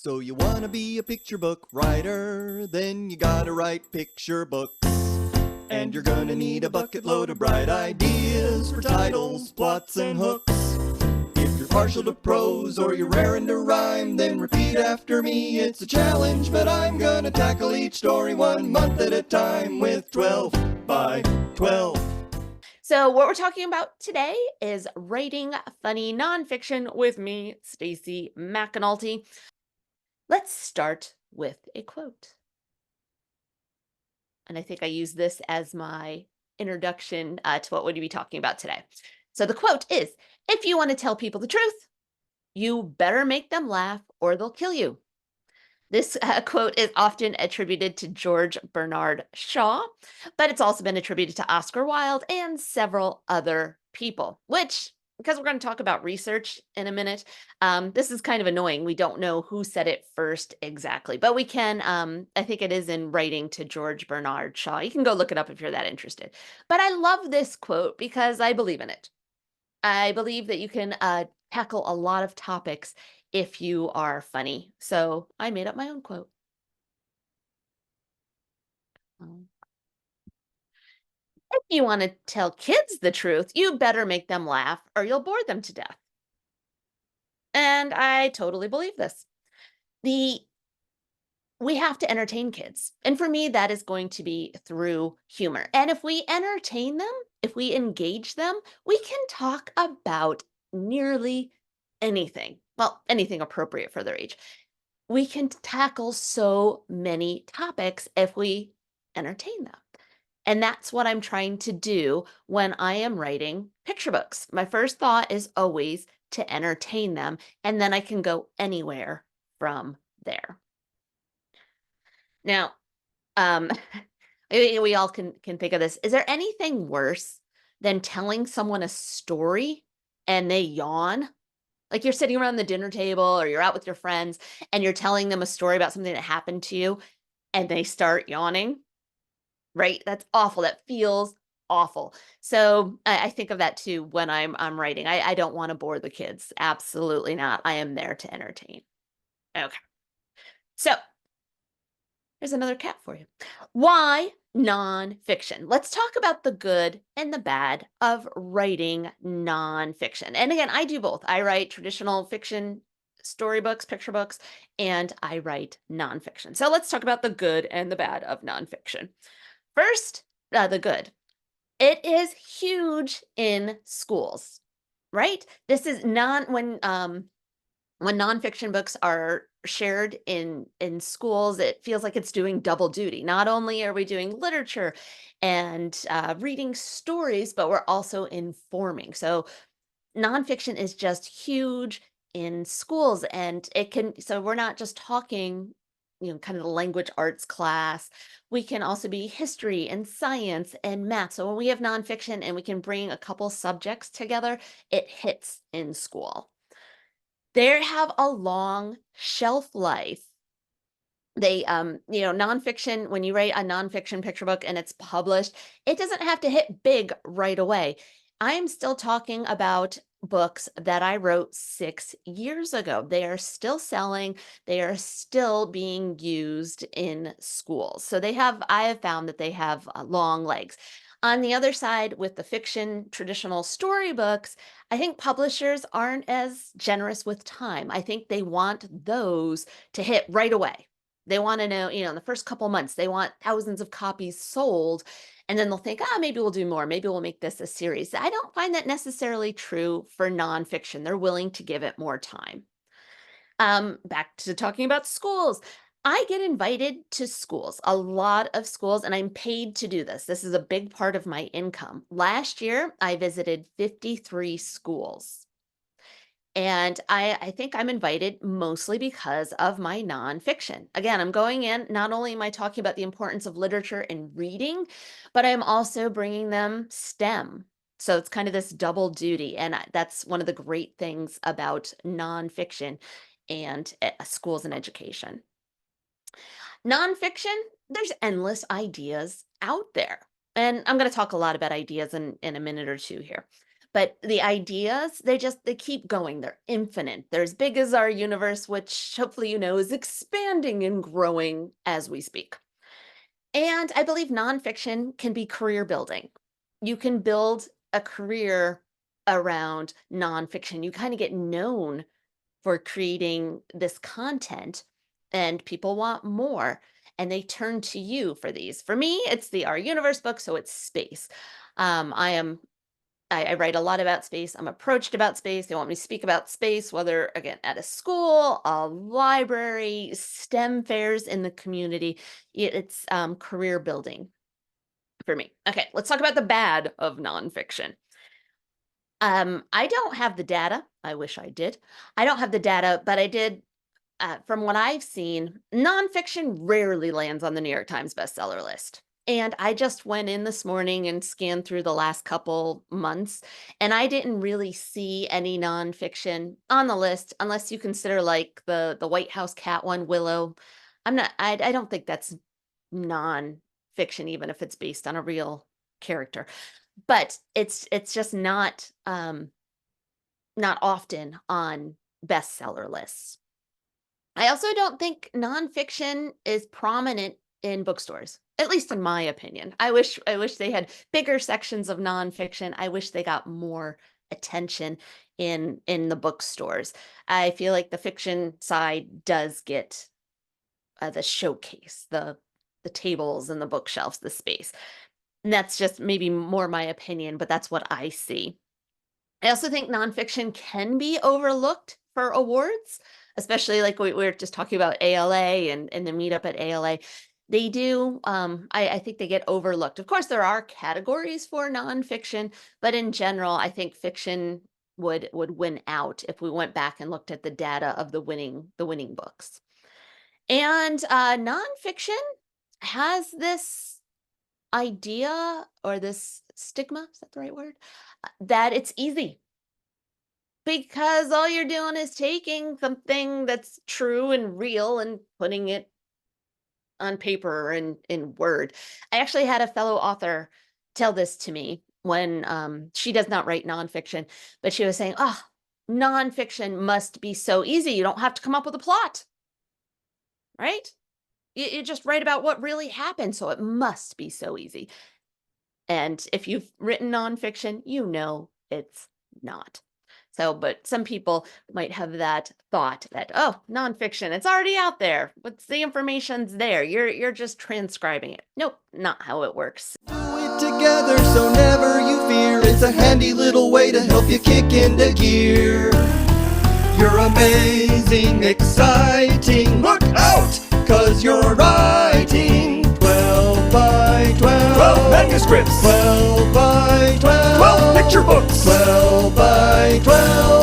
So you wanna be a picture book writer, then you gotta write picture books. And you're gonna need a bucket load of bright ideas for titles, plots, and hooks. If you're partial to prose or you're raring to rhyme, then repeat after me. It's a challenge, but I'm gonna tackle each story 1 month at a time with 12 by 12. So, what we're talking about today is writing funny nonfiction with me, Stacy McAnulty. Let's start with a quote. And I think I use this as my introduction to what we'll be talking about today. So, the quote is, if you want to tell people the truth, you better make them laugh or they'll kill you. This quote is often attributed to George Bernard Shaw, but it's also been attributed to Oscar Wilde and several other people, which, because we're going to talk about research in a minute, this is kind of annoying. We don't know who said it first exactly, but we can, I think it is in writing to George Bernard Shaw. You can go look it up if you're that interested. But I love this quote because I believe in it. I believe that you can tackle a lot of topics if you are funny. So I made up my own quote. Um, If you want to tell kids the truth, you better make them laugh or you'll bore them to death. And I totally believe this. The We have to entertain kids. And for me, that is going to be through humor. And if we entertain them, if we engage them, we can talk about nearly anything. Well, anything appropriate for their age. We can tackle so many topics if we entertain them. And that's what I'm trying to do when I am writing picture books. My first thought is always to entertain them, and then I can go anywhere from there. Now, um, we all can think of this. Is there anything worse than telling someone a story and they yawn? Like you're sitting around the dinner table or you're out with your friends and you're telling them a story about something that happened to you and they start yawning, right? That's awful. That feels awful. So I think of that too when I'm writing. I don't want to bore the kids. Absolutely not. I am there to entertain. Okay. So here's another cat for you. Why nonfiction? Let's talk about the good and the bad of writing nonfiction. And again, I do both. I write traditional fiction, storybooks, picture books, and I write nonfiction. So let's talk about the good and the bad of nonfiction. First, the good. It is huge in schools, right? This is non when nonfiction books are shared in schools, it feels like it's doing double duty. Not only are we doing literature and reading stories, but we're also informing. So nonfiction is just huge in schools, and it can. So we're not just talking, kind of the language arts class. We can also be history and science and math. So when we have nonfiction and we can bring a couple subjects together, it hits in school. They have a long shelf life. Nonfiction, when you write a nonfiction picture book and it's published, it doesn't have to hit big right away. I'm still talking about books that I wrote 6 years ago. They are still selling, they are still being used in schools. So I have found that they have long legs. On the other side, with the fiction traditional storybooks, I think publishers aren't as generous with time. I think they want those to hit right away. They wanna know, in the first couple months, they want thousands of copies sold, and then they'll think, "Ah, maybe we'll do more. Maybe we'll make this a series." I don't find that necessarily true for nonfiction. They're willing to give it more time. Back to talking about schools. I get invited to schools, a lot of schools, and I'm paid to do this. This is a big part of my income. Last year, I visited 53 schools. And I think I'm invited mostly because of my nonfiction. Again, I'm going in, not only am I talking about the importance of literature and reading, but I'm also bringing them STEM. So it's kind of this double duty. And that's one of the great things about nonfiction and schools and education. Nonfiction, there's endless ideas out there. And I'm going to talk a lot about ideas in a minute or two here. But the ideas, they keep going. They're infinite. They're as big as our universe, which hopefully you know is expanding and growing as we speak. And I believe nonfiction can be career building. You can build a career around nonfiction. You kind of get known for creating this content, and people want more, and they turn to you for these. For me, it's the Our Universe book, so it's space. I am I write a lot about space. I'm approached about space. They want me to speak about space, whether again at a school, a library, STEM fairs in the community. It's career building for me. Okay, let's talk about the bad of nonfiction. I don't have the data. I wish I did. I don't have the data, but I did. From what I've seen, nonfiction rarely lands on the New York Times bestseller list. And I just went in this morning and scanned through the last couple months, and I didn't really see any nonfiction on the list, unless you consider like the White House cat one, Willow. I'm not. I don't think that's nonfiction, even if it's based on a real character. But it's just not often on bestseller lists. I also don't think nonfiction is prominent in bookstores, at least in my opinion. I wish they had bigger sections of nonfiction. I wish they got more attention in the bookstores. I feel like the fiction side does get the showcase, the tables and the bookshelves, the space. And that's just maybe more my opinion, but that's what I see. I also think nonfiction can be overlooked for awards, especially like we were just talking about ALA and the meetup at ALA. They do, I think they get overlooked. Of course, there are categories for nonfiction, but in general, I think fiction would win out if we went back and looked at the data of the winning books. And nonfiction has this idea or this stigma, is that the right word? That it's easy because all you're doing is taking something that's true and real and putting it on paper and in Word. I actually had a fellow author tell this to me when she does not write nonfiction, but she was saying, "Oh, nonfiction must be so easy. You don't have to come up with a plot, right? You just write about what really happened, so it must be so easy." And if you've written nonfiction, you know it's not. So, but some people might have that thought that, oh, nonfiction, it's already out there. What's the information's there? You're just transcribing it. Nope, not how it works. Do it together so never you fear. It's a handy little way to help you kick into gear. You're amazing, exciting. Look out, 'cause you're writing 12 by 12. 12 manuscripts. 12 by 12. 12 picture books. 12 by 12.